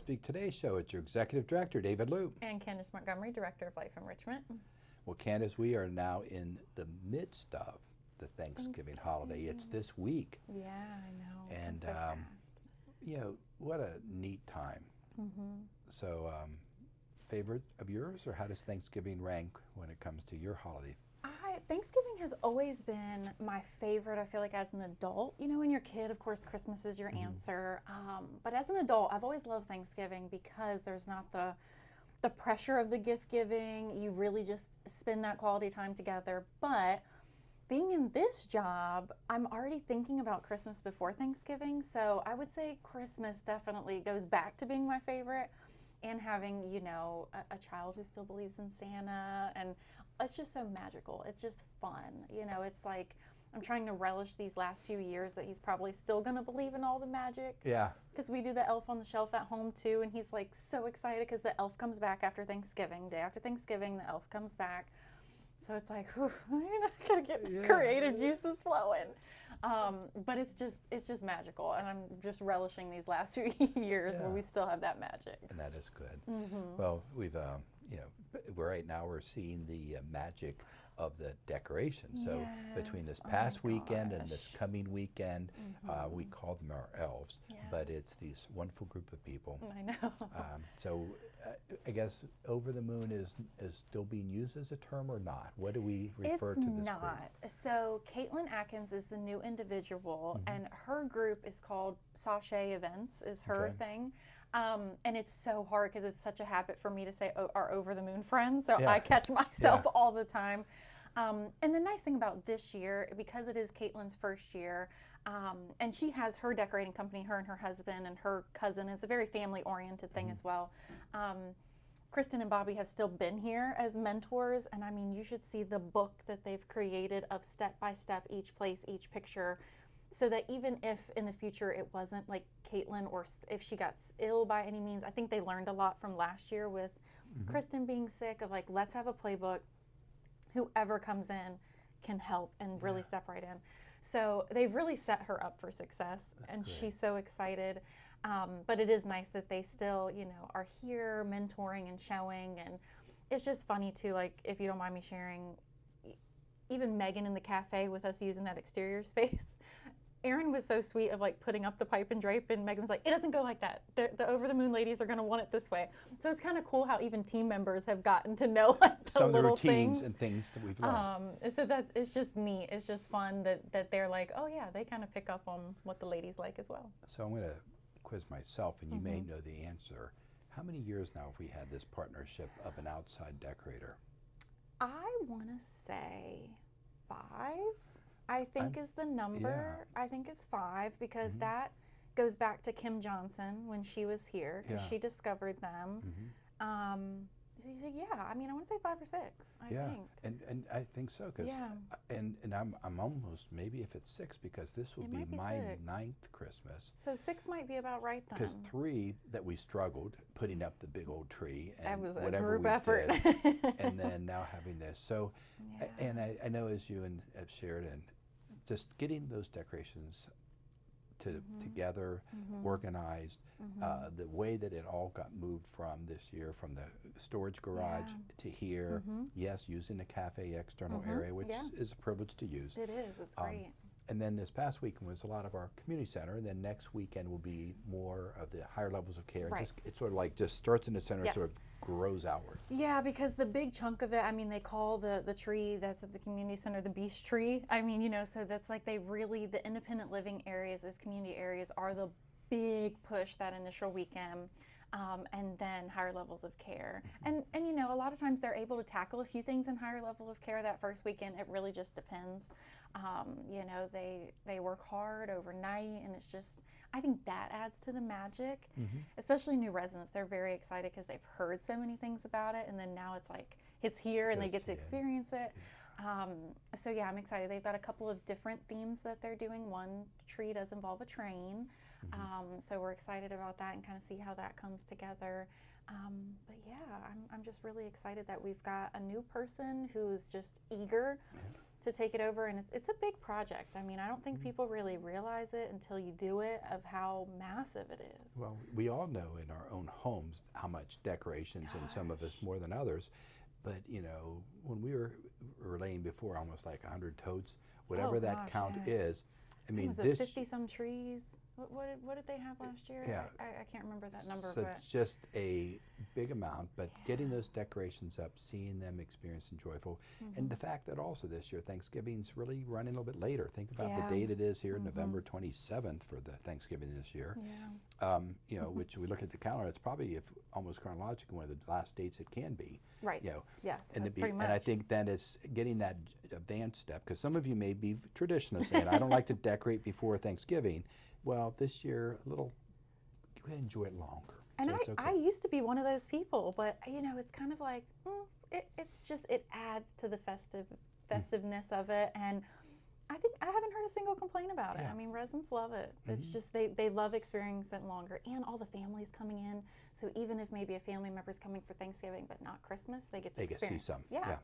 Chesapeake Today Show. It's your Executive Director, David Loop. And Candace Montgomery, Director of Life Enrichment. Well, Candace, we are now in the midst of the Thanksgiving holiday. It's this week. Yeah, I know. And, so fast. You know, what a neat time. So, favorite of yours, or how does Thanksgiving rank when it comes to your holiday? Thanksgiving has always been my favorite, I feel like, as an adult. You know, when you're a kid, of course, Christmas is your answer. But as an adult, I've always loved Thanksgiving because there's not the pressure of the gift giving. You really just spend that quality time together. But being in this job, I'm already thinking about Christmas before Thanksgiving. So I would say Christmas definitely goes back to being my favorite. And having, you know, a child who still believes in Santa, and it's just so magical. It's just fun. You know, it's like I'm trying to relish these last few years that he's probably still going to believe in all the magic. Yeah. Because we do the Elf on the Shelf at home too, and he's like so excited because the elf comes back after Thanksgiving. Day after Thanksgiving, the elf comes back. So it's like, whew, I gotta get creative juices flowing. But it's just magical, and I'm just relishing these last few years where we still have that magic. And that is good. Well, we've, you know, right now we're seeing the magic of the decorations. So between this past weekend and this coming weekend, we call them our elves, but it's these wonderful group of people. I know. So I guess over the moon is still being used as a term or not? What do we refer to this It's not. So Caitlin Atkins is the new individual, and her group is called Sachet Events, is her thing. And it's so hard because it's such a habit for me to say our over the moon friends. So I catch myself all the time. And the nice thing about this year, because it is Caitlin's first year, and she has her decorating company, her and her husband and her cousin. It's a very family-oriented thing as well. Kristen and Bobby have still been here as mentors, and I mean, you should see the book that they've created of step-by-step, each place, each picture, so that even if in the future it wasn't like Caitlin, or if she got ill by any means, I think they learned a lot from last year with Kristen being sick, of like, let's have a playbook. Whoever comes in can help and really step right in. So they've really set her up for success, and she's so excited. But it is nice that they still, you know, are here mentoring and showing, and it's just funny too, like, if you don't mind me sharing, even Megan in the cafe with us using that exterior space, Erin was so sweet of like putting up the pipe and drape, and Megan was like, it doesn't go like that. The over the moon ladies are going to want it this way. So it's kind of cool how even team members have gotten to know like the little things and things that we've learned. So it's just neat. It's just fun that they're like, oh yeah, they kind of pick up on what the ladies like as well. So I'm going to quiz myself, and you may know the answer. How many years now have we had this partnership of an outside decorator? I want to say 5. I think is the number. I think it's 5 because that goes back to Kim Johnson when she was here, because she discovered them. Yeah, I mean, I want to say 5 or 6. I think. And I think so, because and I'm almost, maybe if it's 6, because this will be my 9th Christmas. So 6 might be about right then. Because 3 that we struggled putting up the big old tree, and that was a whatever group we effort. did, and then now having this. So, and I know, as you and have shared, and just getting those decorations together, organized, the way that it all got moved from this year, from the storage garage to here, yes, using the cafe external area, which is a privilege to use. It is, it's great. And then this past weekend was a lot of our community center, and then next weekend will be more of the higher levels of care. Right. It sort of like just starts in the center and sort of grows outward. Yeah, because the big chunk of it, I mean, they call the tree that's at the community center the beast tree. I mean, you know, so that's like they really, the independent living areas, those community areas are the big push that initial weekend. And then higher levels of care. And you know, a lot of times they're able to tackle a few things in higher level of care that first weekend. It really just depends. You know, they work hard overnight, and it's just, I think that adds to the magic, especially new residents. They're very excited because they've heard so many things about it, and then now it's like, it's here and they get to experience it. So yeah, I'm excited. They've got a couple of different themes that they're doing. One tree does involve a train. So we're excited about that and kind of see how that comes together. But yeah, I'm just really excited that we've got a new person who's just eager to take it over, and it's a big project. I mean, I don't think people really realize it until you do it, of how massive it is. Well, we all know in our own homes how much decorations, and some of us more than others. But you know, when we were relaying before, almost like 100 totes, whatever that count is. I mean, was it 50 some trees? What did they have last year? Yeah. I can't remember that number. So but it's just a big amount, but getting those decorations up, seeing them experienced and joyful, and the fact that also this year Thanksgiving's really running a little bit later. Think about the date it is here, November 27th for the Thanksgiving this year. Yeah. You know, which we look at the calendar, it's probably almost chronologically one of the last dates it can be. Right. You know, Yes. and, pretty much. and I think then it's getting that advanced step, because some of you may be traditionalists saying, I don't like to decorate before Thanksgiving. Well, this year, go ahead and enjoy it longer. And so it's okay. I used to be one of those people, but you know, it's kind of like, it's just, it adds to the festiveness of it. And I think I haven't heard a single complaint about it. I mean, residents love it. It's just, they love experiencing it longer, and all the families coming in. So even if maybe a family member's coming for Thanksgiving but not Christmas, they get to experience. See some. Yeah.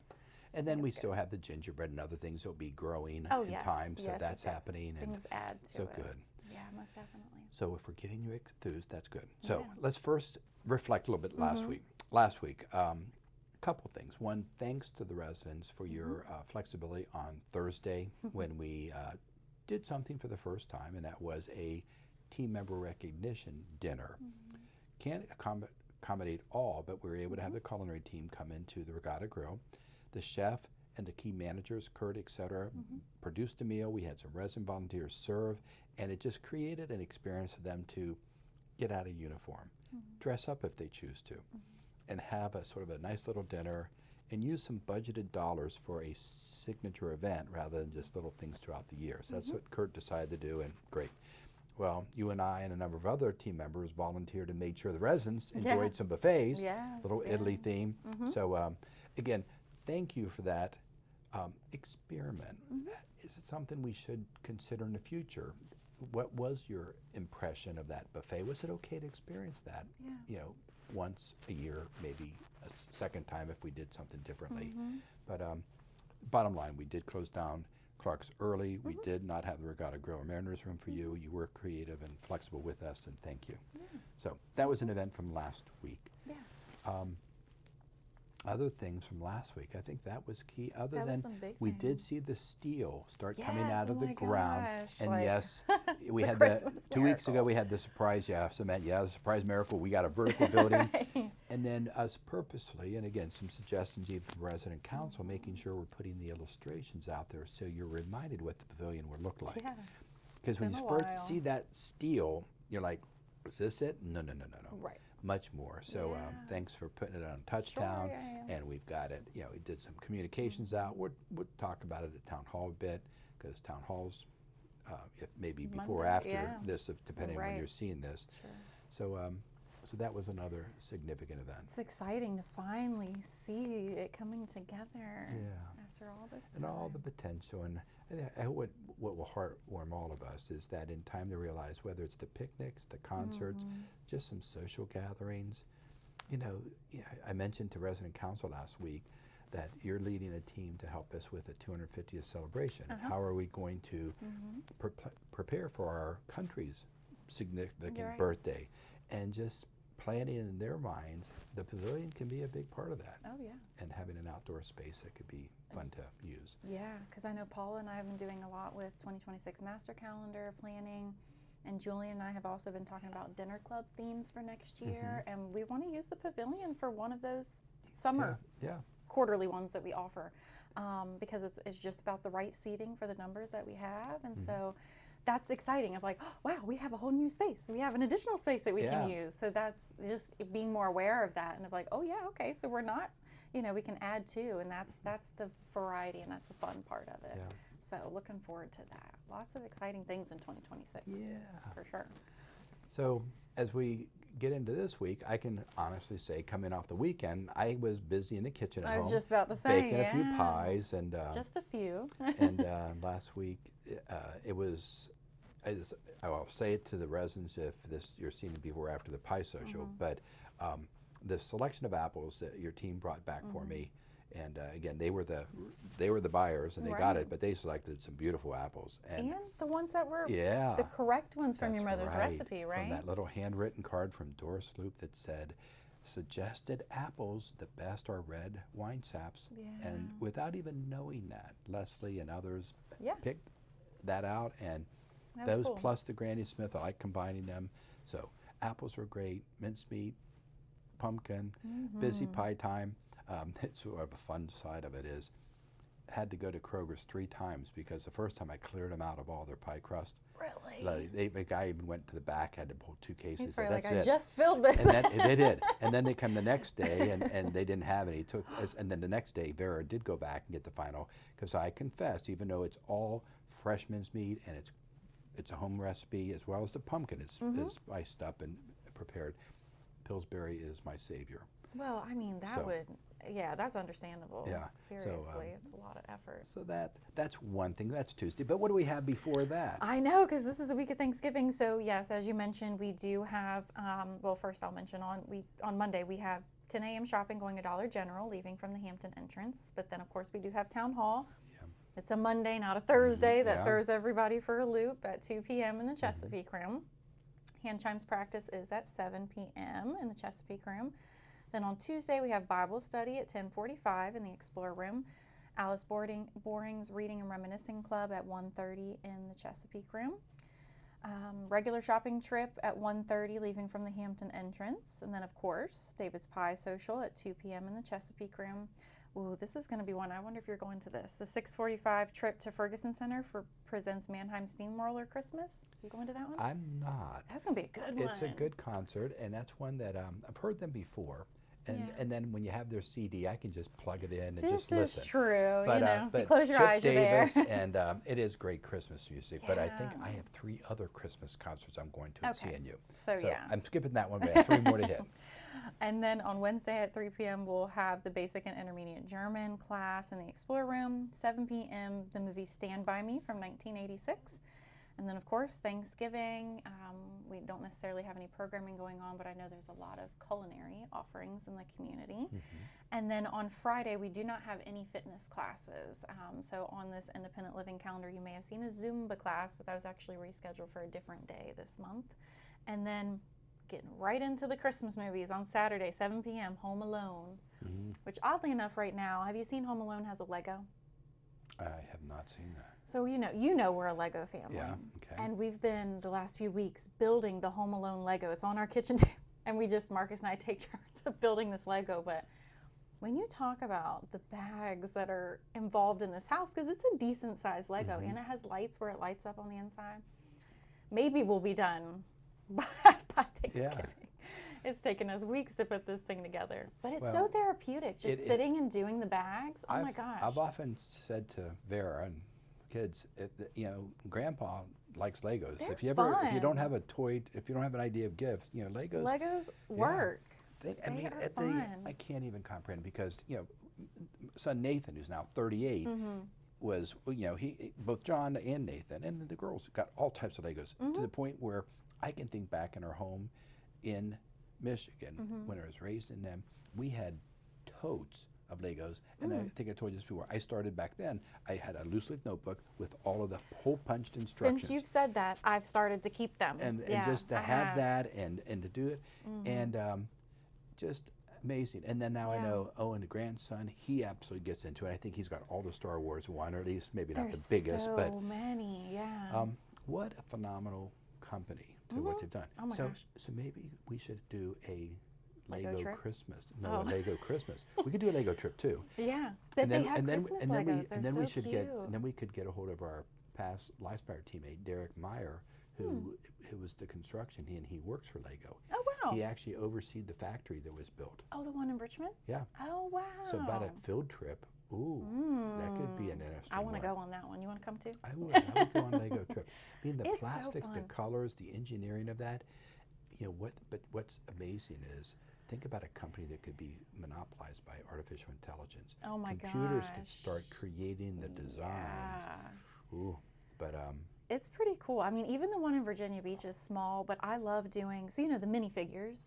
And then we still have the gingerbread and other things that will be growing in time. So that's happening. Things add to so it. good. Yeah, most definitely. So if we're getting you enthused, that's good. So let's first reflect a little bit last week. Last week, a couple things. One, thanks to the residents for your flexibility on Thursday when we did something for the first time, and that was a team member recognition dinner. Can't accommodate all, but we were able to have the culinary team come into the Regatta Grill. The chef and the key managers, Kurt, et cetera, produced a meal. We had some resident volunteers serve, and it just created an experience for them to get out of uniform, dress up if they choose to, and have a sort of a nice little dinner, and use some budgeted dollars for a signature event rather than just little things throughout the year. So that's what Kurt decided to do, and great. Well, you and I and a number of other team members volunteered and made sure the residents enjoyed some buffets, little Italy theme. So again, thank you for that experiment. Is it something we should consider in the future? What was your impression of that buffet? Was it okay to experience that? You know, once a year, maybe a second time if we did something differently. But bottom line, we did close down Clark's early. We did not have the Regatta Grill or Mariners Room for you. You were creative and flexible with us, and thank you. So that was an event from last week. Other things from last week, I think that was key. Other than we did see the steel start coming out of the ground, and yes, we had that 2 weeks ago. We had the surprise, cement, the surprise miracle. We got a vertical building, and then us purposely, and again, some suggestions even from resident council, making sure we're putting the illustrations out there so you're reminded what the pavilion would look like. Because when you first see that steel, you're like, "Was this it?" No. Right. Much more. So thanks for putting it on Touchdown, and we've got it. You know, we did some communications out. We'll talk about it at Town Hall a bit, because Town Halls, if maybe before or after this, depending on when you're seeing this. So, so that was another significant event. It's exciting to finally see it coming together after all this time. And all the potential, and I hope what will heartwarm all of us is that in time to realize, whether it's the picnics, the concerts, just some social gatherings. You know, I mentioned to resident council last week that you're leading a team to help us with a 250th celebration. How are we going to prepare for our country's significant birthday? And just planning in their minds, the pavilion can be a big part of that. And having an outdoor space that could be fun to use. Because I know Paula and I have been doing a lot with 2026 master calendar planning, and Julie and I have also been talking about dinner club themes for next year, and we want to use the pavilion for one of those summer quarterly ones that we offer, because it's just about the right seating for the numbers that we have, and so that's exciting. Of like, oh, wow, we have a whole new space. We have an additional space that we can use. So that's just being more aware of that, and of like, oh yeah, okay, so we're not, you know, we can add to, and that's the variety, and that's the fun part of it. So looking forward to that. Lots of exciting things in 2026. For sure. So as we get into this week, I can honestly say, coming off the weekend, I was busy in the kitchen at home. I was just about to say, baking a few pies, and just a few. and last week it was. I'll say it to the residents if you're seeing it before or after the pie social, but the selection of apples that your team brought back for me, And again, they were the buyers, and they got it, but they selected some beautiful apples. And the ones that were yeah, the correct ones from your that's mother's right. recipe, right? From that little handwritten card from Doris Loop that said, suggested apples, the best are red wine saps. Yeah. And without even knowing that, Leslie and others Yeah. picked that out, and That's those cool. plus the Granny Smith, I like combining them. So apples were great, mincemeat, pumpkin, busy pie time. It's sort of a fun side of it is, had to go to Kroger's 3 times because the first time I cleared them out of all their pie crust. Really? The guy even went to the back, had to pull 2 cases. He's Said, probably like, "That's I it." just filled this. And then they did. And then they come the next day, and they didn't have any. And then the next day, Vera did go back and get the final, because I confessed, even though it's all fresh mincemeat and it's a home recipe, as well as the pumpkin is spiced up and prepared, Pillsbury is my savior. Well, I mean, that So- would, yeah, that's understandable. Yeah, so, Seriously, it's a lot of effort. So that's one thing. That's Tuesday. But what do we have before that? I know, because this is the week of Thanksgiving. So yes, as you mentioned, we do have. Well, first I'll mention on Monday we have 10 a.m. shopping going to Dollar General, leaving from the Hampton entrance. But then of course we do have Town Hall. Yeah. It's a Monday, not a Thursday. That Yeah. throws everybody for a loop at 2 p.m. in the Chesapeake Room. Hand chimes practice is at 7 p.m. in the Chesapeake Room. Then on Tuesday we have Bible study at 10:45 in the Explorer Room. Alice Boring's Reading and Reminiscing Club at 1:30 in the Chesapeake Room. Regular shopping trip at 1:30, leaving from the Hampton entrance. And then, of course, David's Pie Social at 2 p.m. in the Chesapeake Room. Ooh, this is going to be one. I wonder if you're going to this. The 6:45 trip to Ferguson Center presents Mannheim Steamroller Christmas. You going to that one? I'm not. That's going to be a good one. It's a good concert, and that's one that I've heard them before. And then when you have their CD, I can just plug it in and just This listen. is true. But, you know, but you close your Chip eyes, Davis, you're there. and it is great Christmas music. But I think Yeah. I have 3 other Christmas concerts I'm going to at Okay. CNU. So, yeah. I'm skipping that one, but I have 3 more to hit. And then on Wednesday at 3 p.m., we'll have the basic and intermediate German class in the Explorer Room. 7 p.m., the movie Stand By Me from 1986. And then, of course, Thanksgiving. We don't necessarily have any programming going on, but I know there's a lot of culinary offerings in the community. And then on Friday, we do not have any fitness classes. So on this independent living calendar, you may have seen a Zumba class, but that was actually rescheduled for a different day this month. And then getting right into the Christmas movies on Saturday, 7 p.m., Home Alone, which oddly enough right now, have you seen Home Alone has a Lego? I have not seen that. So you know we're a Lego family. Yeah, okay. And we've been the last few weeks building the Home Alone Lego. It's on our kitchen table, and Marcus and I take turns of building this Lego. But when you talk about the bags that are involved in this house, because it's a decent sized Lego and it has lights where it lights up on the inside, maybe we'll be done by Thanksgiving. It's taken us weeks to put this thing together, but it's so therapeutic. Just sitting and doing the bags. Oh my gosh! I've often said to Vera and kids, Grandpa likes Legos. They're if you don't have a toy, if you don't have an idea of gifts, Legos. Legos work. I fun. I can't even comprehend, because son Nathan, who's now 38, was both John and Nathan and the girls got all types of Legos, to the point where I can think back in our home in Michigan when I was raised in them. We had totes of Legos, and I think I told you this before. I started back then. I had a loose leaf notebook with all of the hole punched instructions. Since you've said that, I've started to keep them. And just to have that and to do it, and just amazing. And then now I know Owen, the grandson, he absolutely gets into it. I think he's got all the Star Wars one, or at least maybe not the biggest, so but many, yeah. what a phenomenal company to what they've done. Oh my gosh. So maybe we should do a Lego Lego trip? Christmas. No, a Lego Christmas. We could do a Lego trip too. Yeah, but they have Christmas Legos. They're so cute. And then we could get a hold of our past Livespire teammate, Derek Meyer, who was the construction, and he works for Lego. Oh wow. He actually overseed the factory that was built. Oh, the one in Richmond? Yeah. Oh wow. So about a field trip. Ooh, that could be an interesting I want to one. go on that one. You want to come too? I would go on a Lego trip. I mean, the It's so plastics, the fun. colors, the engineering of that. But what's amazing is, think about a company that could be monopolized by artificial intelligence. Oh my Computers could gosh. start creating the designs. Yeah. Ooh, but It's pretty cool. I mean, even the one in Virginia Beach is small, but I love doing, so the minifigures.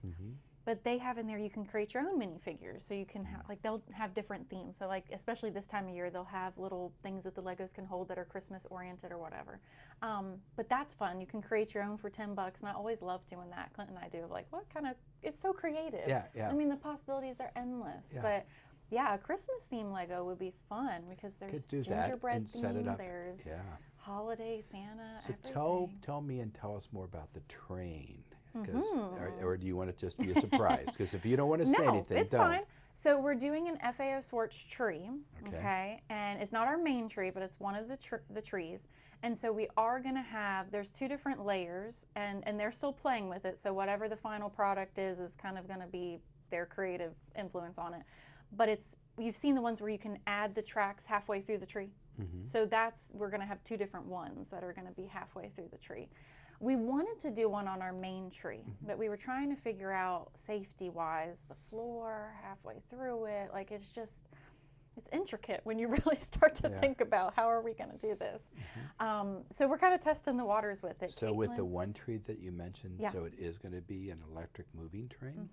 But they have in there, you can create your own minifigures. So you can have, like, they'll have different themes. So, like, especially this time of year, they'll have little things that the Legos can hold that are Christmas oriented or whatever. But that's fun. You can create your own for $10. And I always love doing that. Clint and I do. Like, what kind of, it's so creative. Yeah, yeah. I mean, the possibilities are endless. Yeah. But yeah, a Christmas theme Lego would be fun because there's Could do that gingerbread and set it theme, up. there's Yeah. holiday, Santa, So everything. tell me and tell us more about the train. 'Cause- Mm-hmm. or do you want it just to be a surprise? Because if you don't want to say No, anything, it's don't. fine. So we're doing an FAO Swartz tree, Okay. okay? And it's not our main tree, but it's one of the trees. And so we are going to have, there's 2 different layers, and they're still playing with it. So whatever the final product is kind of going to be their creative influence on it. But it's, you've seen the ones where you can add the tracks halfway through the tree. So we're going to have 2 different ones that are going to be halfway through the tree. We wanted to do one on our main tree, but we were trying to figure out safety-wise, the floor, halfway through it. Like, it's intricate when you really start to Yeah. think about how are we going to do this. So we're kind of testing the waters with it. So with the Caitlin? one tree that you mentioned, Yeah. so it is going to be an electric moving train?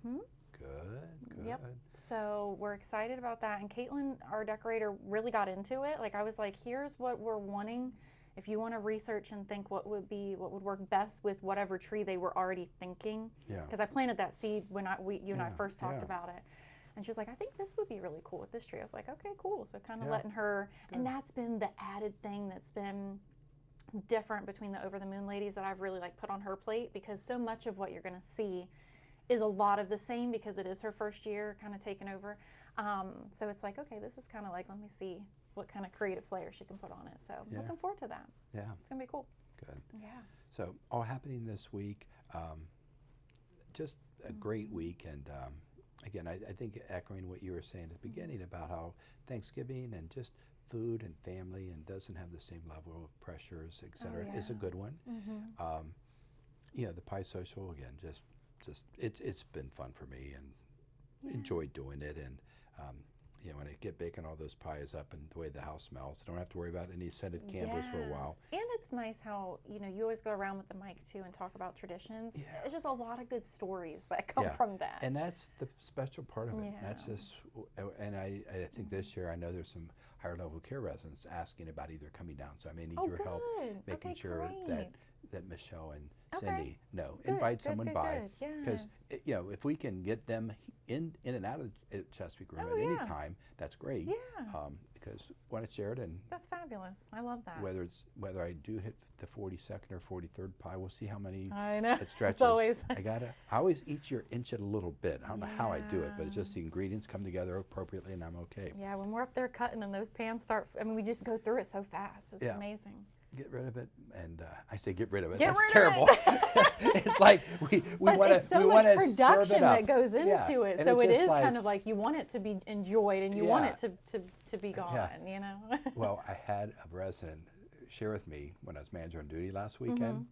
Good. Yep. So we're excited about that. And Caitlin, our decorator, really got into it. Like, I was like, here's what we're wanting. If you want to research and think what would work best with whatever tree they were already thinking. Yeah. Because I planted that seed when you and I Yeah, first talked yeah. about it. And she was like, I think this would be really cool with this tree. I was like, okay, cool. So kind of Yeah. letting her, and Good. that's been the added thing that's been different between the Over the Moon ladies that I've really like put on her plate, because so much of what you're going to see is a lot of the same because it is her first year kind of taking over. So it's like, okay, this is kind of like, let me see what kind of creative flair she can put on it. So Yeah. looking forward to that. Yeah, It's going to be cool. good. Yeah. So all happening this week. Just a great week. And again, I think echoing what you were saying at the beginning about how Thanksgiving and just food and family and doesn't have the same level of pressures, et cetera, is a yeah. good one. You know, the Pie Social, again, just it's been fun for me and enjoyed doing it. And you know, when I get baking all those pies up and the way the house smells, I don't have to worry about any scented candles for a Yeah. while. And it's nice how, you always go around with the mic too and talk about traditions. Yeah. It's just a lot of good stories that come Yeah. from that. And that's the special part of it. That's Yeah. just, and I think this year I know there's some higher level care residents asking about either coming down. So I may need Oh, your help good. making Okay, sure great. that Michelle and Okay. Cindy know. Good, Invite good, someone good, by. good. Because, Yes. you know, if we can get them in and out of the Chesapeake room Oh, at any yeah. time, that's great. Yeah. Because when it's shared, and That's fabulous. I love that. whether I do hit the 42nd or 43rd pie, we'll see how many I know. it stretches. It's always. I always each year inch it a little bit. I don't know how I do it, but it's just the ingredients come together appropriately and I'm okay. Yeah, when we're up there cutting and those pans start, we just go through it so fast. It's Yeah. amazing. Get rid of it, and I say get rid of it. Get That's rid of terrible. it. It's like we But want to it's so we much want to production serve it that up. goes into Yeah. it. And So it's it just is like, kind of like you want it to be enjoyed and you want Yeah. it to be gone, you know? Well, I had a resident share with me when I was manager on duty last weekend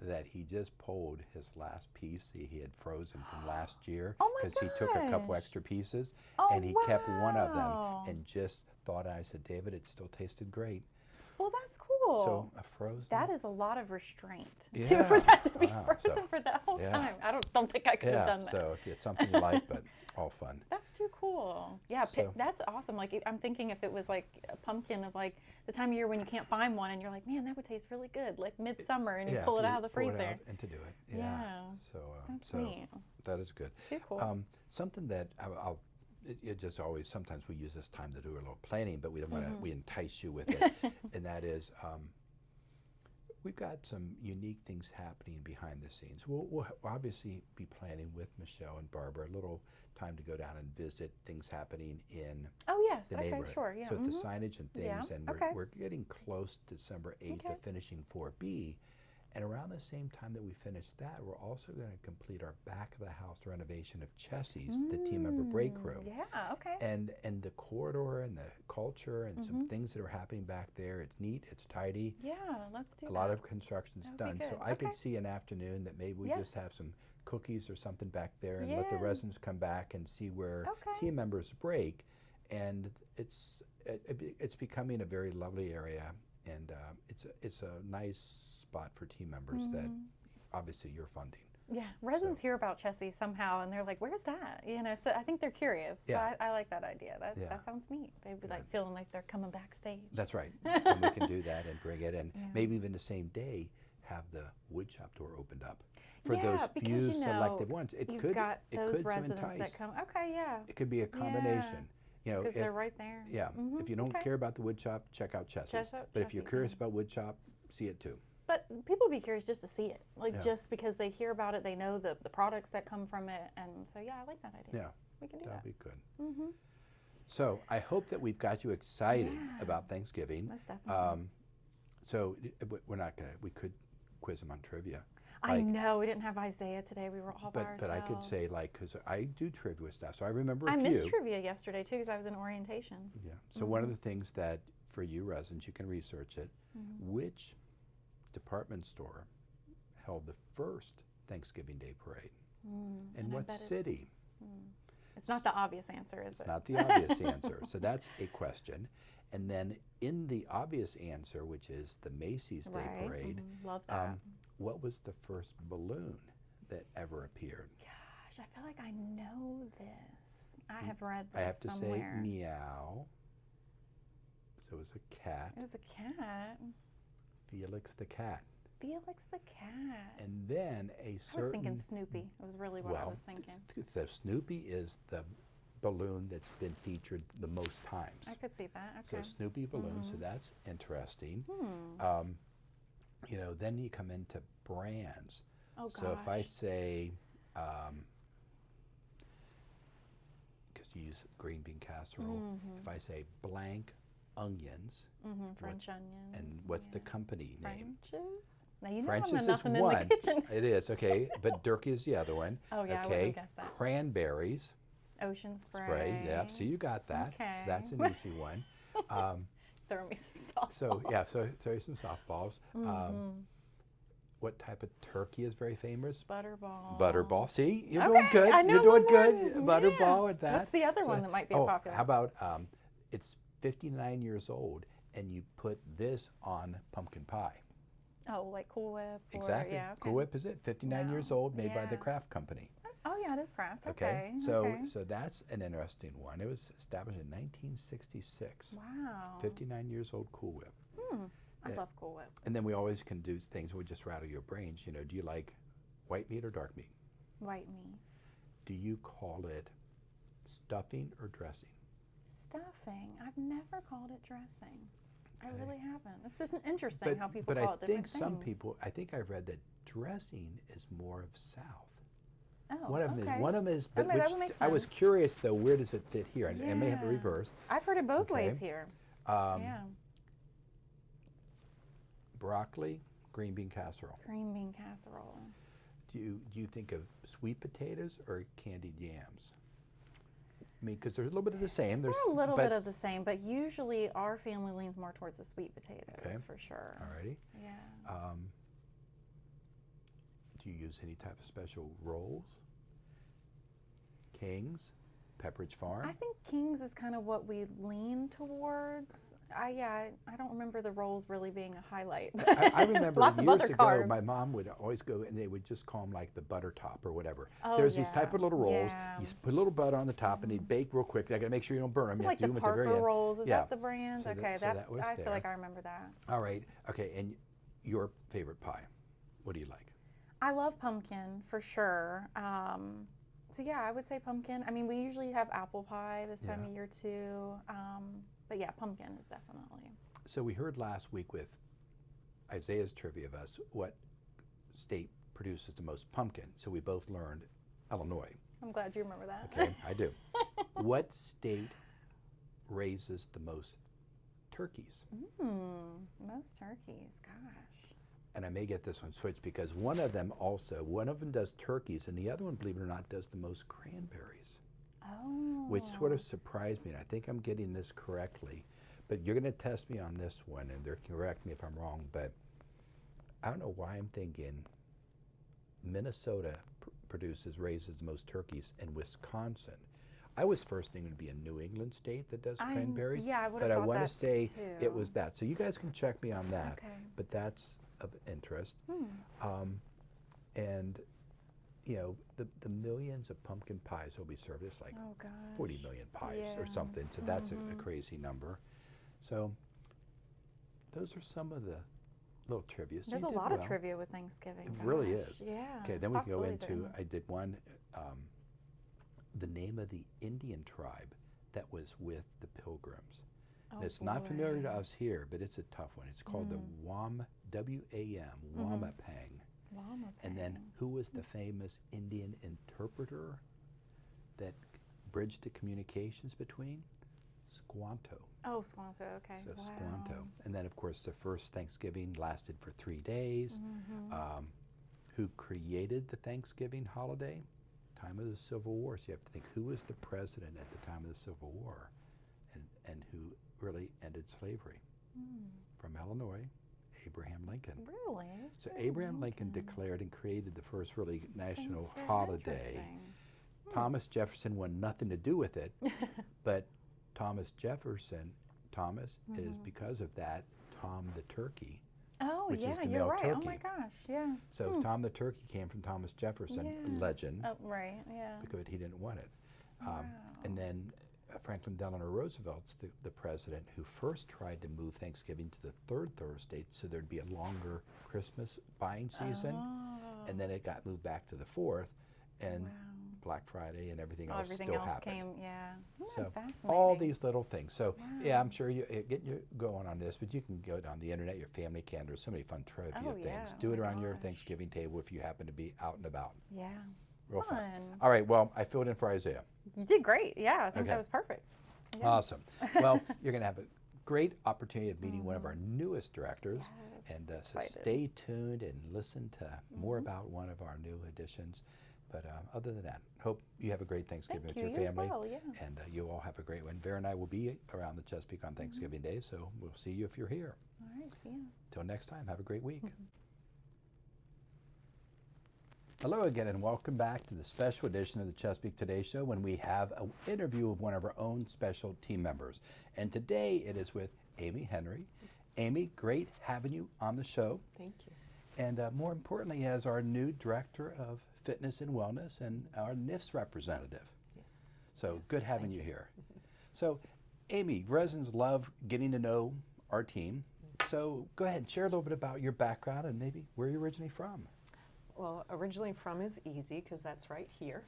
that he just pulled his last piece he had frozen from last year Oh my he took a couple gosh. extra pieces Oh, and he kept one of wow. them and just thought, I said, David, it still tasted great. Well, that's cool. So a frozen. That is a lot of restraint too, Yeah. for that to be Wow. frozen So, for that whole yeah. time. I don't think I could have done that. So if it's something you like, but all fun. That's too cool. Yeah, So- that's awesome. Like, I'm thinking if it was like a pumpkin of like the time of year when you can't find one and you're like, man, that would taste really good, like midsummer, and you pull it out of the pull it freezer. out and to do it. Yeah. So That's so neat. that is good. Too cool. Something that it just always, sometimes we use this time to do a little planning, but we don't want to, we entice you with it. And that is, we've got some unique things happening behind the scenes. We'll obviously be planning with Michelle and Barbara a little time to go down and visit things happening in Oh yes. the Okay. neighborhood. Sure. Yeah. So mhm. the signage and Yeah, things, and okay. we're getting close to December 8th Okay. of finishing 4B. And around the same time that we finish that, we're also going to complete our back of the house renovation of Chessie's, the team member break room. Yeah. Okay. And the corridor and the culture and some things that are happening back there. It's neat, it's tidy. yeah. Let's do A that. lot of construction's That would be done. So good. I could Okay. see an afternoon that maybe we just have Yes. some cookies or something back there and let the Yeah. residents come back and see where Okay. team members break. And it's becoming a very lovely area, and it's a nice spot for team members that obviously you're funding. Yeah, residents hear about Chessie somehow, and they're like, "Where's that?" You know, so I think they're curious. Yeah. So I like that idea. Yeah. That sounds neat. They'd be like feeling like they're coming backstage. That's right. And we can do that and bring it, and Yeah. maybe even the same day have the wood shop door opened up for Yeah, those because, few you know, selective ones. It You've could got it those could to residents entice. that come. Okay, yeah, It could be a combination. You know, because if, they're right there. yeah. Mhm, If you don't okay. care about the wood shop, check out Chessie's. But if you're Chessie's, curious yeah. about wood shop, see it too. But people be curious just to see it, like Yeah. just because they hear about it, they know the products that come from it, and so yeah, I like that idea. Yeah, We can do that'd that. be good. Mm-hmm. So I hope that we've got you excited Yeah. about Thanksgiving. Most definitely. So we're not gonna. We could quiz them on trivia. I know we didn't have Isaiah today. We were all by ourselves. But I could say, like, because I do trivia stuff, so I remember a I few. missed trivia yesterday too because I was in orientation. Yeah. So one of the things that for you residents, you can research it. Which department store held the first Thanksgiving Day parade? In and I what bet it- city? It's not the obvious answer, is It's it? not the obvious answer. So that's a question. And then in the obvious answer, which is the Macy's Day Right. Parade, Love that. what was the first balloon that ever appeared? Gosh, I feel like I know this. I have read this I have to somewhere. say meow. So it was a cat, It was a cat. Felix the cat. Felix the cat. And then a I was certain, thinking Snoopy. It was really what I was thinking. So Snoopy is the balloon that's been featured the most times. I could see that. So Okay. Snoopy balloon, so that's interesting. Hmm. You know, then you come into brands. Oh So if I gosh. say, because you use green bean casserole, if I say blank onions, French onions. and what's the yeah. company name? French's? Now you know French's I'm is nothing in one. the kitchen. It is, okay, but Dirk is the other one. Oh, yeah, I wouldn't okay. have guessed that. Cranberries Ocean spray. spray, yeah, so you got that. So Okay. that's an easy one. Throw me some softballs. So yeah, so throw some softballs. What type of turkey is very famous? Butterball. Butterball. See, you're Okay, doing good. I know You're doing one good. more. Butterball Yeah. at that. What's the other one that might be popular? How about it's 59 years old and you put this on pumpkin pie? Oh, like Cool Whip. Or, Exactly. Yeah, okay. Cool Whip is it? 59 years Wow. old, made by the Yeah. Kraft Company. Oh, yeah, it is Kraft. Okay. Okay. So okay. so that's an interesting one. It was established in 1966. Wow. 59 years old Cool Whip. I love Cool Whip. And then we always can do things where we just rattle your brains. You know, do you like white meat or dark meat? White meat. Do you call it stuffing or dressing? Stuffing. I've never called it dressing. I Okay. really haven't. It's just interesting how people but call I it different think some things. people, I think I've read that dressing is more of South. Oh, One of them okay. is, one of them is, That but would make I was sense. curious though, where does it fit here? And I may have it Yeah. reversed. I've heard it both Okay. ways here. Um, Yeah. Broccoli, green bean casserole. Green bean casserole. Do you think of sweet potatoes or candied yams? I mean, because there's a little bit of the same. They're a little but- bit of the same, but usually our family leans more towards the sweet potatoes Okay. for sure. Alrighty. Yeah. Do you use any type of special rolls? King's, Pepperidge Farm. I think King's is kind of what we lean towards. I don't remember the rolls really being a highlight. I remember Lots of years other ago, carbs. my mom would always go and they would just call them like the butter top or whatever. Oh, There's these type yeah, of little rolls. yeah. You put a little butter on the top and they bake real quick. I got to make sure you don't burn them. Is it You like have to the do them at the very Parker end. rolls? Is Yeah. that the brand? So that- Okay, so that was I there. feel like I remember that. All right. Okay. And your favorite pie? What do you like? I love pumpkin for sure. So yeah, I would say pumpkin. I mean, we usually have apple pie this time Yeah. of year too. But yeah, pumpkin is definitely. So we heard last week with Isaiah's trivia of us what state produces the most pumpkin. So we both learned Illinois. I'm glad you remember that. Okay, I do. What state raises the most turkeys? Most turkeys, gosh. And I may get this one switched because one of them does turkeys and the other one, believe it or not, does the most cranberries, Oh. which sort of surprised me. And I think I'm getting this correctly, but you're going to test me on this one and they're correct me if I'm wrong, but I don't know why I'm thinking Minnesota raises the most turkeys and Wisconsin. I was first thinking it would be a New England state that does cranberries. yeah, I would've but I thought want to that say it too. was that. So you guys can check me on that. Okay. But that's of interest. And the millions of pumpkin pies will be served. It's like Oh gosh. 40 million pies or Yeah. something. So that's a crazy number. So those are some of the little trivia. So There's you a did lot of well. trivia with Thanksgiving. It really gosh. is. Yeah. Okay, then we can go Possibilities are into, endless. I did one, the name of the Indian tribe that was with the Pilgrims. And Oh, it's not familiar to boy. us here, but it's a tough one. It's called the W-A-M, Wampang. Llama And then Pang. who was the famous Indian interpreter that bridged the communications between? Squanto. Oh, Squanto. Okay. So wow. Squanto. And then, of course, the first Thanksgiving lasted for 3 days. Who created the Thanksgiving holiday? Time of the Civil War. So you have to think, who was the president at the time of the Civil War and who really ended slavery? From Illinois, Abraham Lincoln. Really? So Abraham Lincoln declared and created the first really national That's so holiday. interesting. Thomas Jefferson wanted nothing to do with it, but Thomas Jefferson, is because of that, Tom the Turkey. Oh, which is yeah, the you're male right. Oh my turkey. gosh, yeah. So Tom the Turkey came from Thomas Jefferson, Yeah. legend, Oh, right, yeah. because he didn't want it. Wow. And then Franklin Delano Roosevelt's the president who first tried to move Thanksgiving to the third Thursday so there'd be a longer Christmas buying season. Oh. And then it got moved back to the fourth, and Wow. Black Friday and everything Oh, else everything still else happened. came, yeah. Isn't So that fascinating? all these little things. So yeah, Wow. I'm sure you getting you going on this, but you can go on the internet, your family calendar. There's so many fun trivia Oh, things. yeah. Do Oh it my around your gosh. Thanksgiving table if you happen to be out and about. Yeah. Real fun. Fun. All right. Well, I filled in for Isaiah. You did great. Yeah, I think Okay. that was perfect. Yeah. Awesome. Well, you're going to have a great opportunity of meeting one of our newest directors. Yes, And so excited. stay tuned and listen to more about one of our new additions. But other than that, hope you have a great Thanksgiving Thank with you. your You as family. well, yeah. And you all have a great one. Vera and I will be around the Chesapeake on Thanksgiving Day, so we'll see you if you're here. All right, see ya. Till next time, have a great week. Hello again, and welcome back to the special edition of the Chesapeake Today Show when we have an interview of one of our own special team members. And today it is with Amy Henry. Amy, great having you on the show. Thank you. And more importantly, as our new Director of Fitness and Wellness and our NIFS representative. Yes. So Yes, good having thank you here. So Amy, residents love getting to know our team. So go ahead and share a little bit about your background and maybe where you're originally from. Well, originally from is easy because that's right here,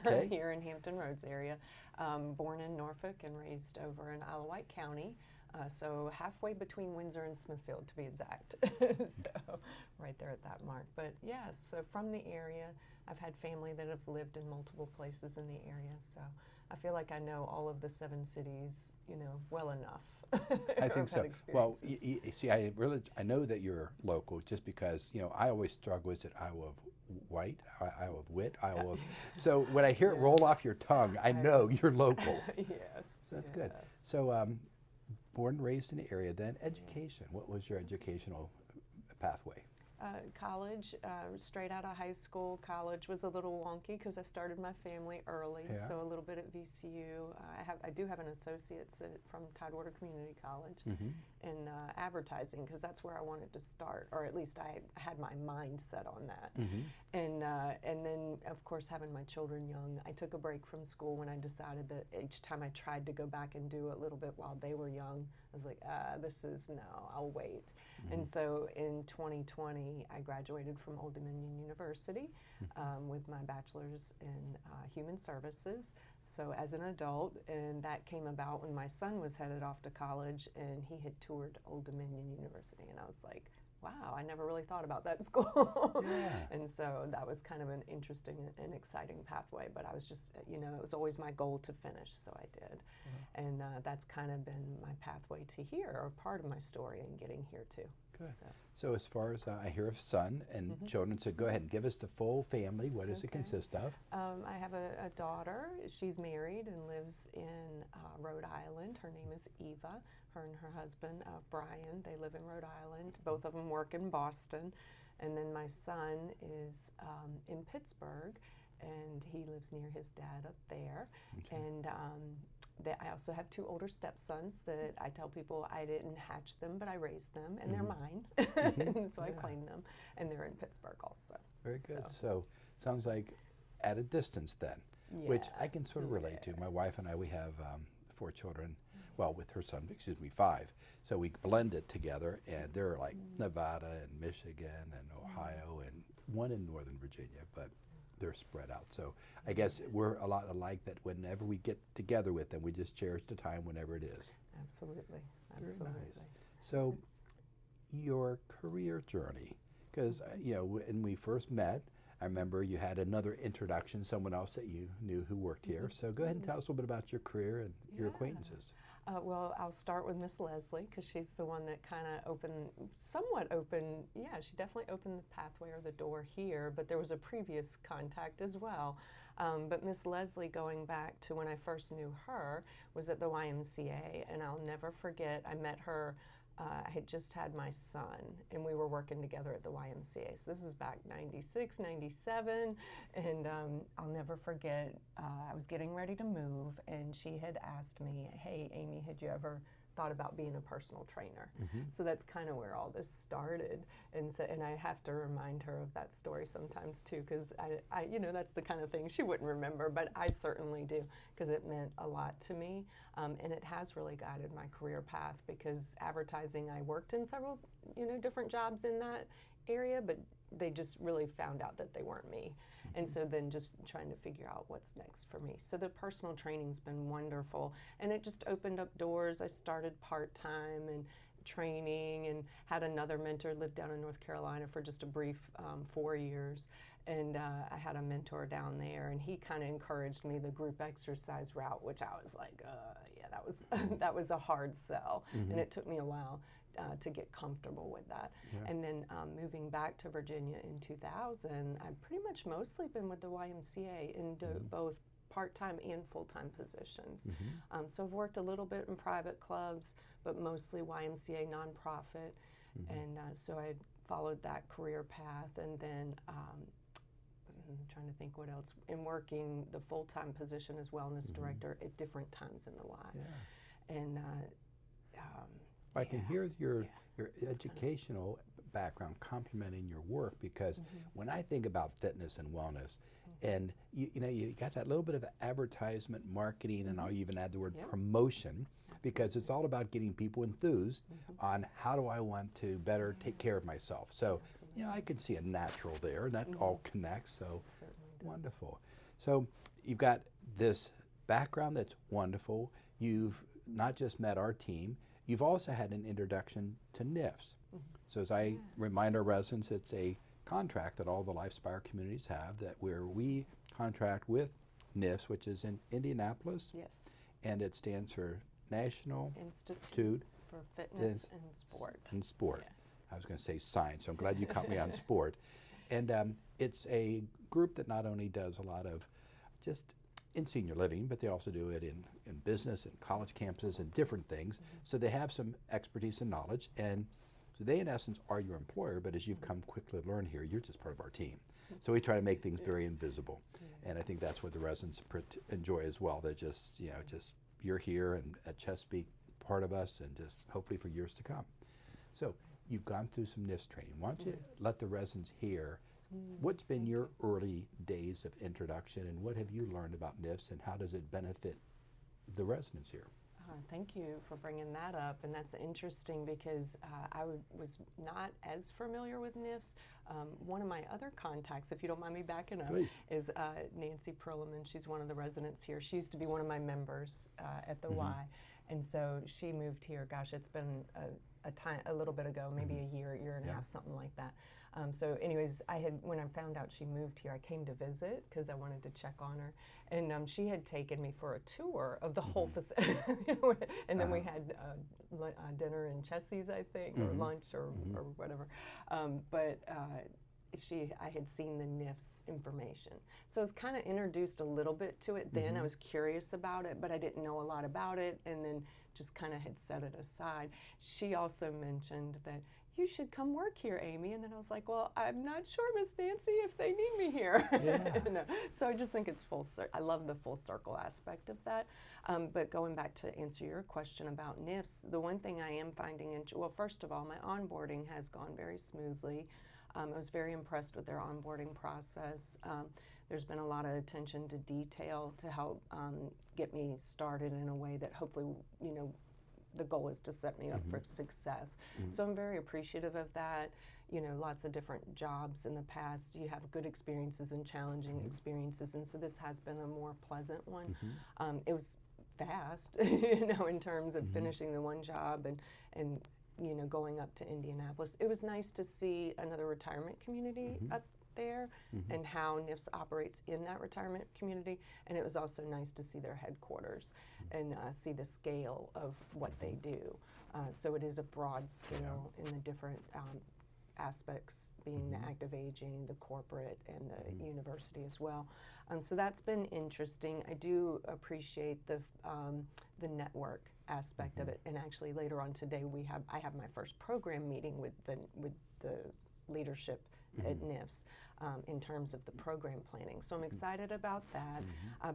Okay. here in Hampton Roads area. Born in Norfolk and raised over in Isle of Wight County, so halfway between Windsor and Smithfield to be exact. So right there at that mark. But yes, so from the area, I've had family that have lived in multiple places in the area, so I feel like I know all of the 7 cities, well enough. I think I've had so. Well, experiences. you see, I know that you're local just because, I always struggle with it, Iowa of White, Iowa of Wit, Iowa of, so when I hear it roll off your tongue, I know you're local. Yes. So that's good. yes. So born and raised in the area, then education. What was your educational pathway? College, straight out of high school. College was a little wonky because I started my family early, Yeah. so a little bit at VCU. I do have an associate's from Tidewater Community College in advertising because that's where I wanted to start, or at least I had my mind set on that. And then, of course, having my children young, I took a break from school when I decided that each time I tried to go back and do a little bit while they were young, I was like, no, I'll wait. And so in 2020, I graduated from Old Dominion University with my bachelor's in human services. So as an adult, and that came about when my son was headed off to college and he had toured Old Dominion University. And I was like, wow, I never really thought about that school. Yeah. And so that was kind of an interesting and exciting pathway, but I was just, it was always my goal to finish, so I did. And that's kind of been my pathway to here, or part of my story in getting here too. Good. So, So as far as I hear of son and children, so go ahead and give us the full family. What does it Okay. consist of? I have a daughter. She's married and lives in Rhode Island. Her name is Eva. Her and her husband, Brian, they live in Rhode Island. Both of them work in Boston. And then my son is in Pittsburgh, and he lives near his dad up there. Okay. And I also have 2 older stepsons that I tell people I didn't hatch them, but I raised them, and they're mine. And so I claim them, and they're in Pittsburgh also. Very good. So sounds like at a distance then, which I can sort of relate to. My wife and I, we have 4 children. Well, with her son, 5. So we blended together, and they're like Nevada and Michigan and Ohio and one in Northern Virginia, but they're spread out. So I guess we're a lot alike, that whenever we get together with them, we just cherish the time whenever it is. Absolutely. Very Absolutely. nice. So your career journey, because when we first met, I remember you had another introduction, someone else that you knew who worked here. So go ahead and tell us a little bit about your career and your acquaintances. Well, I'll start with Miss Leslie, because she's the one that kind of she definitely opened the pathway or the door here, but there was a previous contact as well. But Miss Leslie, going back to when I first knew her, was at the YMCA, and I'll never forget, I met her, I had just had my son, and we were working together at the YMCA. So this is back 96, 97, and I'll never forget, I was getting ready to move, and she had asked me, hey, Amy, had you ever thought about being a personal trainer? So that's kind of where all this started, and I have to remind her of that story sometimes too, because I that's the kind of thing she wouldn't remember, but I certainly do, because it meant a lot to me, and it has really guided my career path, because advertising, I worked in several different jobs in that area, but they just really found out that they weren't me. And so then just trying to figure out what's next for me. So the personal training's been wonderful, and it just opened up doors. I started part-time and training, and had another mentor, lived down in North Carolina for just a brief 4 years. And I had a mentor down there, and he kind of encouraged me the group exercise route, which I was like, yeah, that was that was a hard sell, and it took me a while to get comfortable with that. And then moving back to Virginia in 2000, I've pretty much mostly been with the YMCA in both part-time and full-time positions. So I've worked a little bit in private clubs, but mostly YMCA nonprofit. And so I followed that career path, and then I'm trying to think what else, in working the full-time position as wellness director at different times in the Y. And I can hear your educational background complementing your work, because when I think about fitness and wellness, and you got that little bit of advertisement, marketing, and I'll even add the word promotion, because it's all about getting people enthused on how do I want to better take care of myself. So I can see a natural there, and that all connects. So wonderful. So you've got this background that's wonderful. You've not just met our team, you've also had an introduction to NIFS. So as I remind our residents, it's a contract that all the LifeSpire communities have, that where we contract with NIFS, which is in Indianapolis. Yes. And it stands for National Institute for Fitness and Sport. Yeah. I was going to say science, so I'm glad you caught me on sport. And it's a group that not only does a lot of just in senior living, but they also do it in business and college campuses and different things. So they have some expertise and knowledge, and so they in essence are your employer, but as you've come quickly to learn here, you're just part of our team. So we try to make things very invisible, and I think that's what the residents enjoy as well. They're just, you're here and at Chesapeake, part of us, and just hopefully for years to come. So you've gone through some NIFS training. Why don't you let the residents hear what's been your early days of introduction, and what have you learned about NIFS, and how does it benefit the residents here? Thank you for bringing that up, and that's interesting, because I was not as familiar with NIFS. One of my other contacts, if you don't mind me backing up, is Nancy Perlman. She's one of the residents here. She used to be one of my members at the Y, and so she moved here. Gosh, it's been a little bit ago, maybe a year and a half, something like that. So anyways, when I found out she moved here, I came to visit because I wanted to check on her. And she had taken me for a tour of the whole facility. And then we had dinner in Chessie's, I think, or lunch or whatever. I had seen the NIFS information. So I was kind of introduced a little bit to it then. I was curious about it, but I didn't know a lot about it, and then just kind of had set it aside. She also mentioned that, you should come work here, Amy. And then I was like, well, I'm not sure, Miss Nancy, if they need me here. Yeah. You know? So I just think it's I love the full circle aspect of that. But going back to answer your question about NIFS, the one thing I am finding, well, first of all, my onboarding has gone very smoothly. I was very impressed with their onboarding process. There's been a lot of attention to detail to help get me started in a way that hopefully, you know, the goal is to set me up for success. So I'm very appreciative of that. You know, lots of different jobs in the past, you have good experiences and challenging experiences, and so this has been a more pleasant one. It was fast, you know, in terms of finishing the one job and you know, going up to Indianapolis. It was nice to see another retirement community up there and how NIFS operates in that retirement community, and it was also nice to see their headquarters and see the scale of what they do. So it is a broad scale in the different aspects, being the active aging, the corporate, and the university as well. So that's been interesting. I do appreciate the network aspect of it, and actually later on today I have my first program meeting with the leadership at NIFS in terms of the program planning. So I'm excited about that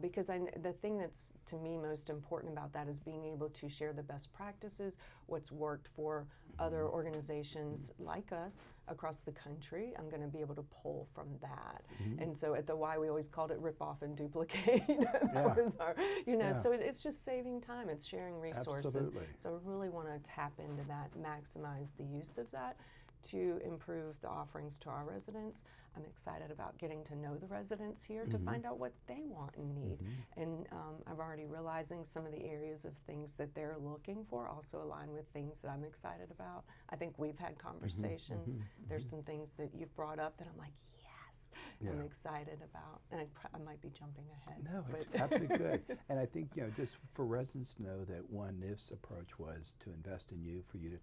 because the thing that's to me most important about that is being able to share the best practices, what's worked for other organizations like us across the country. I'm going to be able to pull from that. And so at the Y we always called it rip off and duplicate. That was our, you know, so it's just saving time, it's sharing resources. Absolutely. So I really want to tap into that, maximize the use of that to improve the offerings to our residents. I'm excited about getting to know the residents here to find out what they want and need. And I'm already realizing some of the areas of things that they're looking for also align with things that I'm excited about. I think we've had conversations. There's some things that you've brought up that I'm like, yes, I'm excited about. And I might be jumping ahead. No, it's absolutely good. And I think, you know, just for residents to know that one NIF's approach was to invest in you, for you to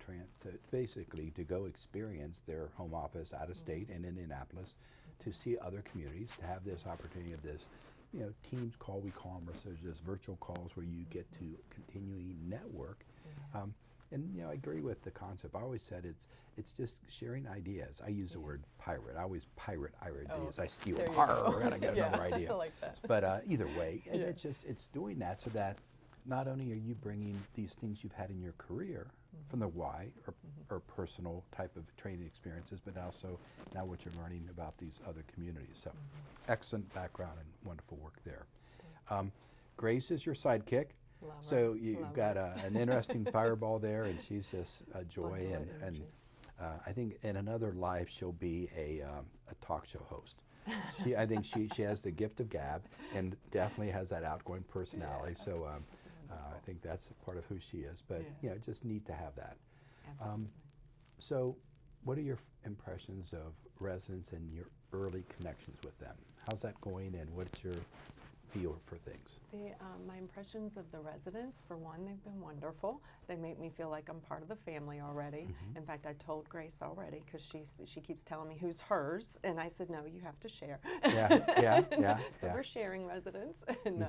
basically to go experience their home office out of state in Indianapolis, to see other communities, to have this opportunity of this, you know, Teams call, we call them, or so just virtual calls where you get to continually network. And you know, I agree with the concept. I always said it's just sharing ideas. I use the word pirate. I always pirate ideas. I steal them. And I get another idea. I like that. But either way, and it's doing that so that not only are you bringing these things you've had in your career from the Y or personal type of training experiences, but also now what you're learning about these other communities. So excellent background and wonderful work there. Grace is your sidekick. So you've got an interesting fireball there, and she's just a joy. And I think in another life she'll be a talk show host. I think she has the gift of gab and definitely has that outgoing personality. So I think that's part of who she is. But you know, just neat to have that. So what are your impressions of residents and your early connections with them? How's that going, and what's your feel for things? My impressions of the residents, for one, they've been wonderful. They make me feel like I'm part of the family already. In fact, I told Grace already because she keeps telling me who's hers, and I said, no, you have to share. So we're sharing residents and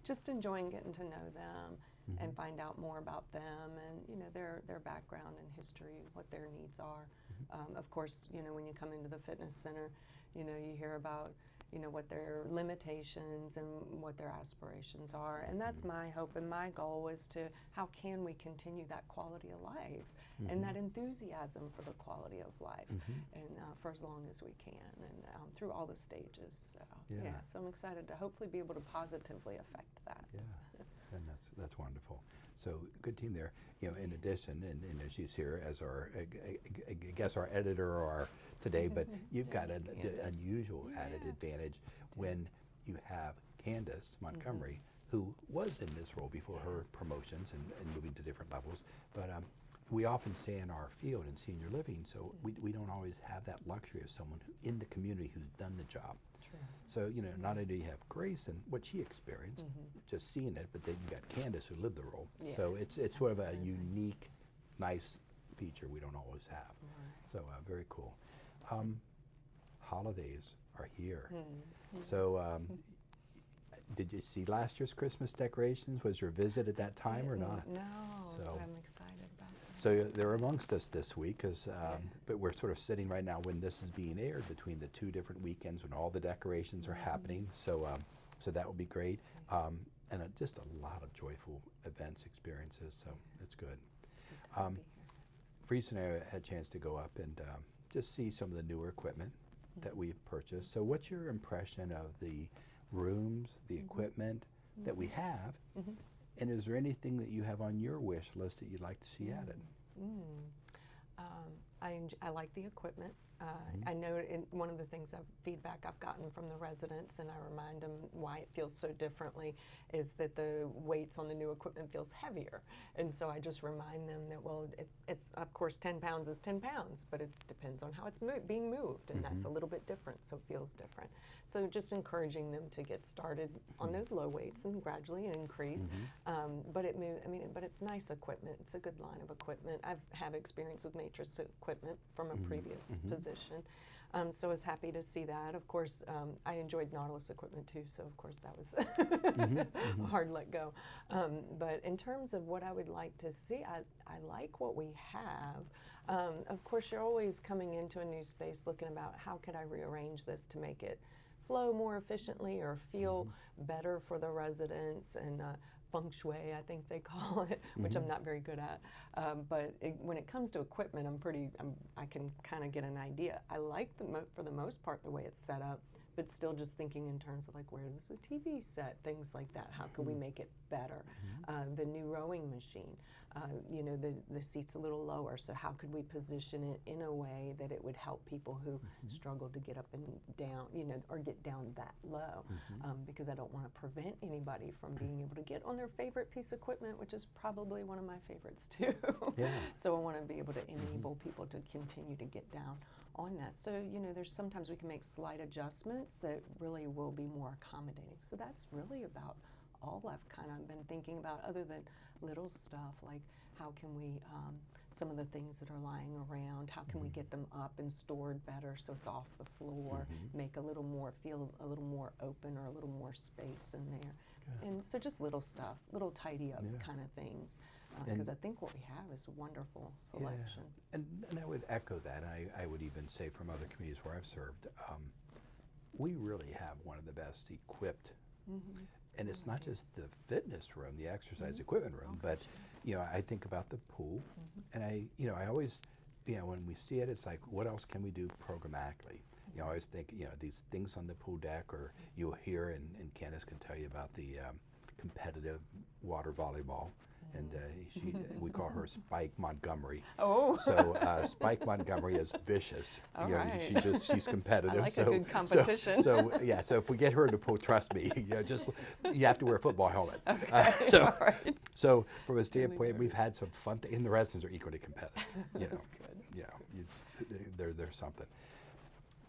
just enjoying getting to know them and find out more about them and, you know, their background and history, what their needs are. Of course, you know, when you come into the fitness center, you know, you hear about, you know, what their limitations and what their aspirations are. And that's my hope and my goal is to, how can we continue that quality of life and that enthusiasm for the quality of life and for as long as we can and through all the stages. So, so I'm excited to hopefully be able to positively affect that. And that's wonderful. So good team there. You know, in addition, and she's here as our, I guess our editor today, but you've got an unusual added advantage when you have Candace Montgomery, who was in this role before her promotions and moving to different levels. But we often say in our field in senior living, so we don't always have that luxury of someone in the community who's done the job. So, you know, not only do you have Grace and what she experienced, just seeing it, but then you've got Candace who lived the role. So it's sort of a unique, nice feature we don't always have. So very cool. Holidays are here. So did you see last year's Christmas decorations? Was your visit at that time or not? No, so I'm excited about that. So they're amongst us this week, but we're sort of sitting right now when this is being aired between the two different weekends when all the decorations are happening. So that will be great, and just a lot of joyful events, experiences. So it's good. Freeze and I had a chance to go up and just see some of the newer equipment that we've purchased. So what's your impression of the rooms, the equipment that we have? And is there anything that you have on your wish list that you'd like to see added? I like the equipment. I know one of the things feedback I've gotten from the residents, and I remind them why it feels so differently, is that the weights on the new equipment feels heavier. And so I just remind them that, well, it's of course 10 pounds is 10 pounds, but it depends on how it's being moved, and that's a little bit different, so it feels different. So just encouraging them to get started on those low weights and gradually increase. But it's nice equipment. It's a good line of equipment. I have experience with Matrix equipment from a previous position. So I was happy to see that. Of course, I enjoyed Nautilus equipment too, so of course that was hard to let go. But in terms of what I would like to see, I like what we have. Of course, you're always coming into a new space looking about how could I rearrange this to make it flow more efficiently or feel better for the residents, and feng shui, I think they call it, which I'm not very good at. But when it comes to equipment, I can kind of get an idea. I like for the most part the way it's set up, but still just thinking in terms of like, where is the TV set, things like that. How can we make it better? The new rowing machine, you know, the seat's a little lower, so how could we position it in a way that it would help people who struggle to get up and down, you know, or get down that low? Because I don't want to prevent anybody from being able to get on their favorite piece of equipment, which is probably one of my favorites too. So I want to be able to enable people to continue to get down on that. So, you know, there's sometimes we can make slight adjustments that really will be more accommodating. So that's really about all I've kind of been thinking about, other than little stuff like how can we, some of the things that are lying around, how can we get them up and stored better so it's off the floor, make feel a little more open or a little more space in there. And so just little stuff, little tidy up kind of things. Because I think what we have is a wonderful selection. And I would echo that. I would even say from other communities where I've served, we really have one of the best equipped, and it's not just the fitness room, the exercise equipment room, but you know, I think about the pool, and I always, you know, when we see it, it's like, what else can we do programmatically? You know, I always think, you know, these things on the pool deck, or you'll hear, and Candace can tell you about the competitive water volleyball. And we call her Spike Montgomery. So Spike Montgomery is vicious. She's competitive. I like a good competition. So if we get her to pool, trust me, you have to wear a football helmet. So from a standpoint, we've had some fun. And the residents are equally competitive. You know, there's something.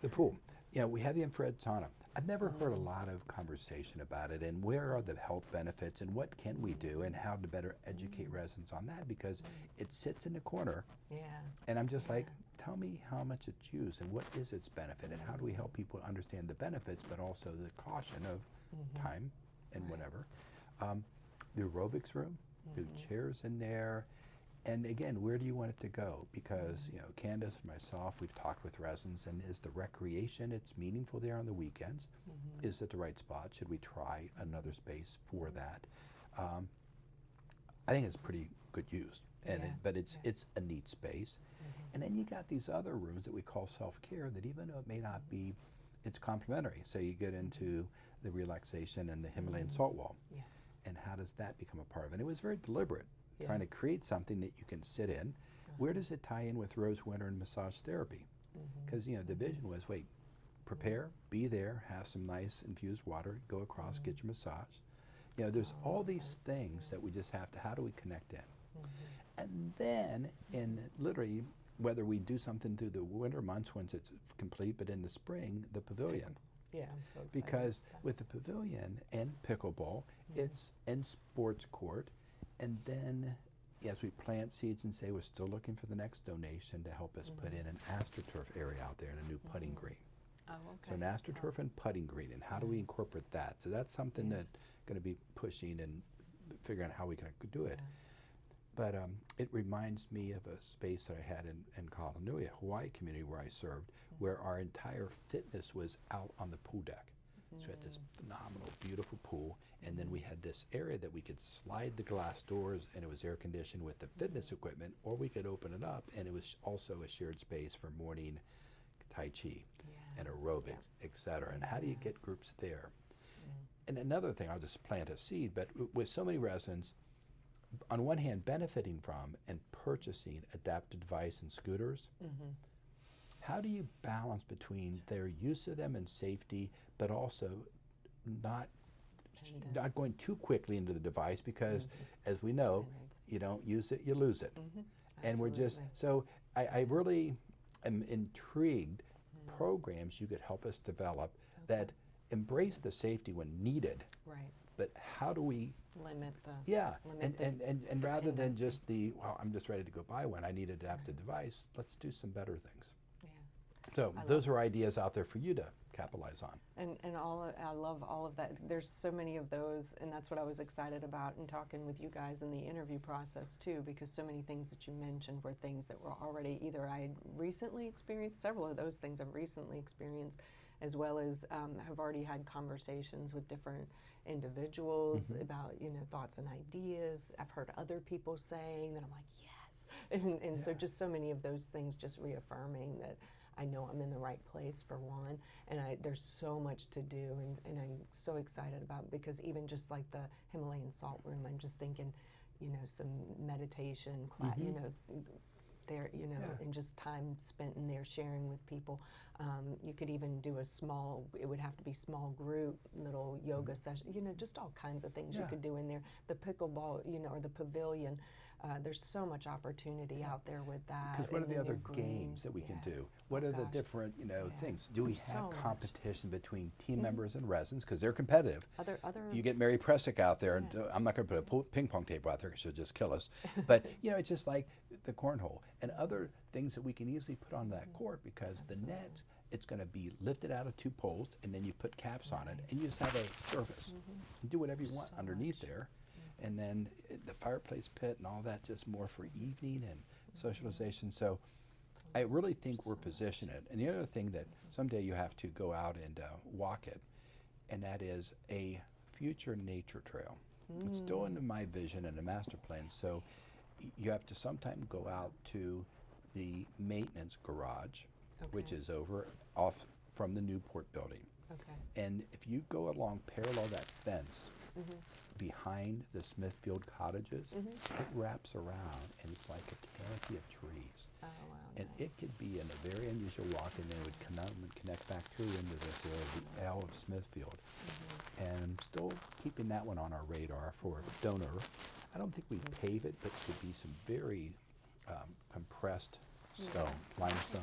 The pool. You know, we have the infrared sauna. I've never heard a lot of conversation about it, and where are the health benefits, and what can we do, and how to better educate residents on that, because it sits in the corner, and I'm just like, tell me how much it's used, and what is its benefit, and how do we help people understand the benefits, but also the caution of time and whatever. The aerobics room, the chairs in there. And again, where do you want it to go? Because, you know, Candace and myself, we've talked with residents, and is the recreation, it's meaningful there on the weekends? Is it the right spot? Should we try another space for that? I think it's pretty good use, but it's a neat space. And then you got these other rooms that we call self-care that, even though it may not be, it's complementary. So you get into the relaxation and the Himalayan salt wall. And how does that become a part of it? And it was very deliberate. Trying to create something that you can sit in. Where does it tie in with Rose Winter and massage therapy? Because you know, the vision was, wait, prepare, be there, have some nice infused water, go across, get your massage. You know, there's all these things that we just have to, how do we connect in? And then, in literally, whether we do something through the winter months once it's complete, but in the spring, the pavilion. I'm so excited. Because with the pavilion and pickleball, it's in sports court. And then, as we plant seeds and say we're still looking for the next donation to help us put in an AstroTurf area out there and a new putting green. So an AstroTurf and putting green, and how do we incorporate that? So that's something that's going to be pushing and figuring out how we can do it. But it reminds me of a space that I had in Kalanui, Hawaii community where I served, where our entire fitness was out on the pool deck. So we had this phenomenal, beautiful pool, and then we had this area that we could slide the glass doors, and it was air conditioned with the fitness equipment, or we could open it up, and it was also a shared space for morning Tai Chi and aerobics, et cetera. And how do you get groups there? And another thing, I'll just plant a seed, but with so many residents, on one hand, benefiting from and purchasing adaptive device and scooters, how do you balance between their use of them and safety, but also not going too quickly into the device because, as we know, you don't use it, you lose it. And we're just, so I really am intrigued programs you could help us develop that embrace the safety when needed. Right. But how do we Limit the and the rather than dependency. just well, I'm just ready to go buy one, I need an adaptive device, let's do some better things. Yeah. So those are ideas out there for you to capitalize on. And I love all of that. There's so many of those, and that's what I was excited about in talking with you guys in the interview process too, because so many things that you mentioned were things that were already either I had recently experienced, several of those things I've recently experienced, as well as have already had conversations with different individuals about, you know, thoughts and ideas. I've heard other people saying that I'm like, yes. And so just so many of those things just reaffirming that I know I'm in the right place for one, and there's so much to do, and I'm so excited about, because even just like the Himalayan Salt Room, I'm just thinking, you know, some meditation, you know, there, you know, and just time spent in there sharing with people. You could even do it would have to be small group, little yoga session, you know, just all kinds of things you could do in there. The pickleball, you know, or the pavilion. There's so much opportunity out there with that. Because what are and the then other your games greens. that we can do? Oh, What are the gosh. different, you know, things? Do we There's have so much. competition between team members and residents? Because they're competitive. Other You get Mary Pressick out there, and I'm not going to put a ping pong table out there because she'll just kill us. But, you know, it's just like the cornhole and other things that we can easily put on that court, because the net, it's going to be lifted out of 2 poles, and then you put caps on it, and you just have a surface. You do whatever you want underneath there. And then the fireplace pit and all that, just more for evening and socialization. So I really think we're positioned it. And the other thing that someday you have to go out and walk it, and that is a future nature trail. It's still in my vision and a master plan. So you have to sometime go out to the maintenance garage, which is off from the Newport building. Okay. And if you go along parallel that fence behind the Smithfield cottages, it wraps around, and it's like a canopy of trees. Oh, wow. And it could be in a very unusual walk, and then it would come out and connect back through into the L of Smithfield. And I'm still keeping that one on our radar for donor. I don't think we pave it, but it could be some very compressed stone, limestone.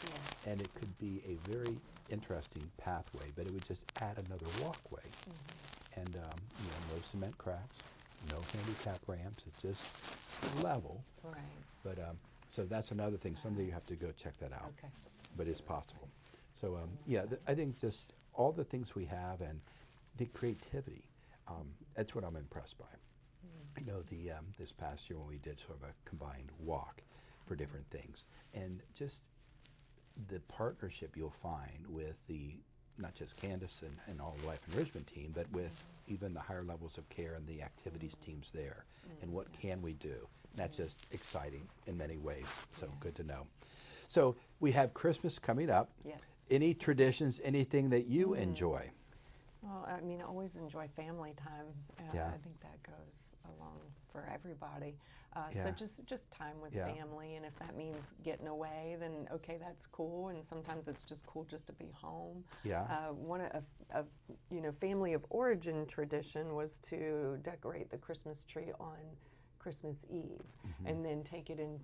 Yes. And it could be a very interesting pathway, but it would just add another walkway. And you know, no cement cracks, no handicap ramps. It's just level. Right. But so that's another thing. Someday you have to go check that out. Okay. But it's possible. So yeah, I think just all the things we have and the creativity. That's what I'm impressed by. You know, the this past year when we did sort of a combined walk for different things, and just the partnership you'll find with the not just Candace and all the life enrichment team, but with even the higher levels of care and the activities teams there, and what can we do? And that's just exciting in many ways. So good to know. So we have Christmas coming up. Yes. Any traditions? Anything that you enjoy? Well, I mean, I always enjoy family time. Yeah. I think that goes along for everybody. Yeah. So just time with Yeah. family, and if that means getting away, then okay, that's cool. And sometimes it's just cool just to be home. Yeah. One of you know, family of origin tradition was to decorate the Christmas tree on Christmas Eve, and then take it in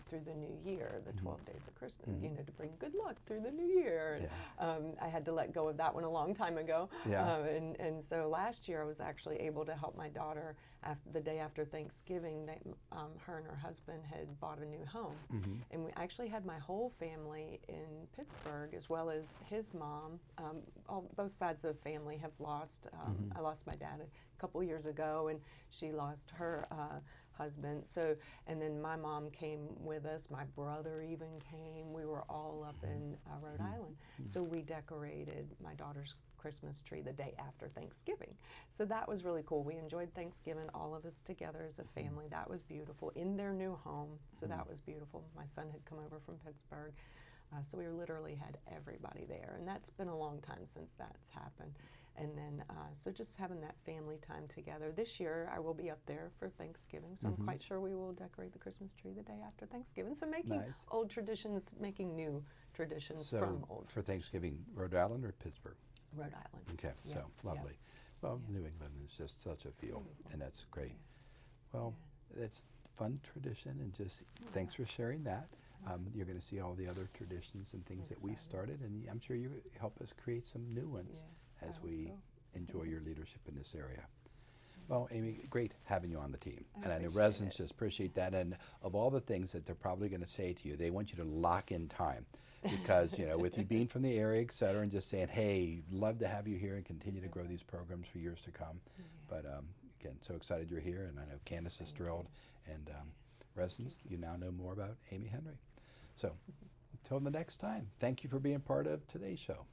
through the new year, the 12 days of Christmas, you know, to bring good luck through the new year. And, I had to let go of that one a long time ago. Yeah. And so last year I was actually able to help my daughter the day after Thanksgiving. Her and her husband had bought a new home. And we actually had my whole family in Pittsburgh, as well as his mom. Both sides of the family have lost. I lost my dad a couple years ago, and she lost her husband. So, and then my mom came with us. My brother even came. We were all up in Rhode Island. So we decorated my daughter's Christmas tree the day after Thanksgiving. So that was really cool. We enjoyed Thanksgiving, all of us together as a family. That was beautiful in their new home. So that was beautiful. My son had come over from Pittsburgh. So we literally had everybody there. And that's been a long time since that's happened. And then, so just having that family time together. This year, I will be up there for Thanksgiving, so I'm quite sure we will decorate the Christmas tree the day after Thanksgiving. So making old traditions, making new traditions from old. For Thanksgiving, Rhode Island or Pittsburgh? Rhode Island. Okay, Yeah, so yeah. lovely. Well, New England is just such a feel, and that's great. Well, it's fun tradition, and just thanks for sharing that. You're going to see all the other traditions and things that we started, and I'm sure you help us create some new ones as we enjoy your leadership in this area. Well, Amy, great having you on the team. And I know residents just appreciate that. And of all the things that they're probably going to say to you, they want you to lock in time. Because, you know, with you being from the area, et cetera, and just saying, hey, love to have you here and continue to grow these programs for years to come. But again, so excited you're here. And I know Candace is thrilled. And residents, you now know more about Amy Henry. So until the next time, thank you for being part of today's show.